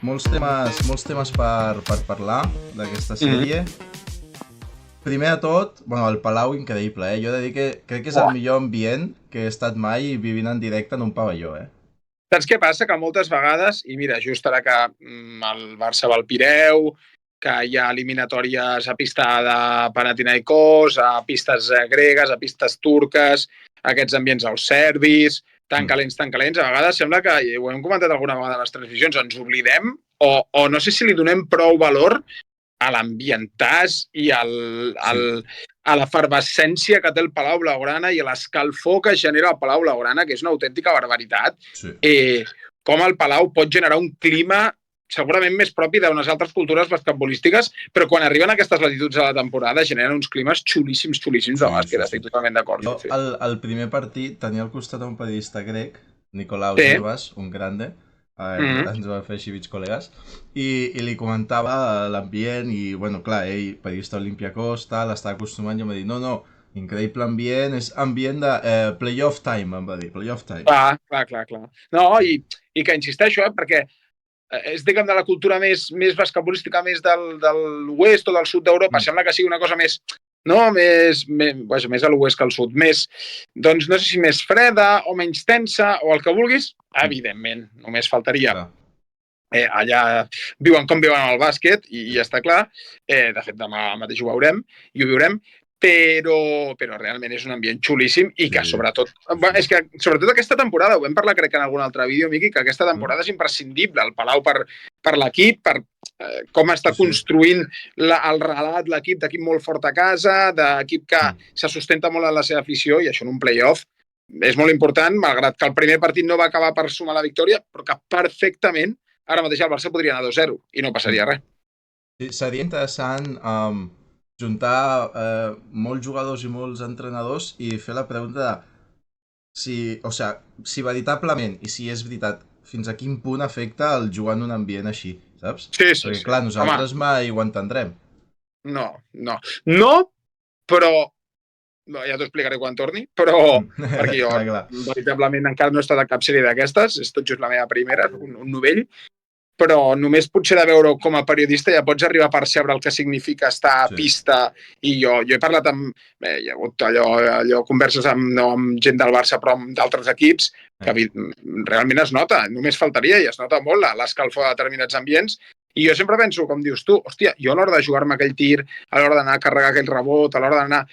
molts temes per parlar d'aquesta sèrie. Primer de tot, bueno, el Palau increïble, eh? Jo he de dir que crec que és el millor ambient que he estat mai vivint en directe en un pavelló, eh? Saps què passa? Que moltes vegades, i mira, just ara que el Barça va al Pireu, que hi ha eliminatòries a pista de Panathinaikos, a pistes gregues, a pistes turques, aquests ambients als serbis, tan calents, a vegades sembla que, i ho hem comentat alguna vegada a les transmissions, ens oblidem o no sé si li donem prou valor a l'ambientàs i a l'efervescència que té el Palau Blaugrana i a l'escalfor que genera el Palau Blaugrana, que és una autèntica barbaritat. Sí. Com el Palau pot generar un clima segurament més propi d'unes altres cultures basquetbolístiques, però quan arriben a aquestes latituds de la temporada generen uns climes xulíssims de bàsquet, estic totalment d'acord. Jo, el primer partit tenia al costat un periodista grec, Nicolaus Zervas, un grande, ens va fer així mig col·legues, i li comentava l'ambient i, bueno, clar, ell, periodista Olympiacos, tal, estava acostumat i em va dir, no, increïble ambient, és ambient de playoff time, em va dir, playoff time. Clar. No, i que insisteixo, perquè és, diguem, de la cultura més basquetbolística, més de l'oest o del sud d'Europa, sembla que sigui una cosa més, no? Més a l'oest que al sud, més, doncs no sé si més freda o menys tensa o el que vulguis, evidentment, només faltaria. Allà viuen com viuen el bàsquet i ja està clar. De fet, demà mateix ho veurem i ho viurem, però realment és un ambient xulíssim i que sobretot aquesta temporada, ho vam parlar crec que en algun altre vídeo, Miqui, que aquesta temporada és imprescindible, el Palau per l'equip, per com està construint el relat, l'equip molt fort a casa, d'equip que se sustenta molt en la seva afició, i això en un playoff és molt important, malgrat que el primer partit no va acabar per sumar la victòria, però que perfectament ara mateix el Barça podria anar 2-0 i no passaria res. Seria interessant juntar molts jugadors i molts entrenadors i fer la pregunta de si veritablement, i si és veritat, fins a quin punt afecta el jugar en un ambient així, saps? Sí. Perquè clar, nosaltres mai ho entendrem. No, però ja t'ho explicaré quan torni, però perquè jo veritablement encara no he estat a cap sèrie d'aquestes, és tot just la meva primera, un novell, però només potser de veure com a periodista ja pots arribar a percebre el que significa estar a pista, i jo he parlat amb, hi ha hagut allò converses amb gent del Barça però amb d'altres equips, que realment es nota, només faltaria, i es nota molt l'escalfor de determinats ambients, i jo sempre penso, com dius tu, hòstia, jo a l'hora de jugar-me aquell tir, a l'hora d'anar a carregar aquell rebot, a l'hora d'anar...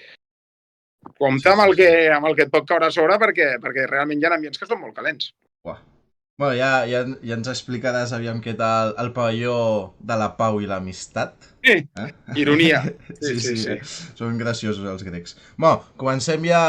Compte amb el que et pot caure a sobre, perquè realment hi ha ambients que són molt calents. Bueno, ja ens explicaràs aviam què tal el pavelló de la pau i l'amistat. Ironia. Sí. Són graciosos els grecs. Bueno, comencem ja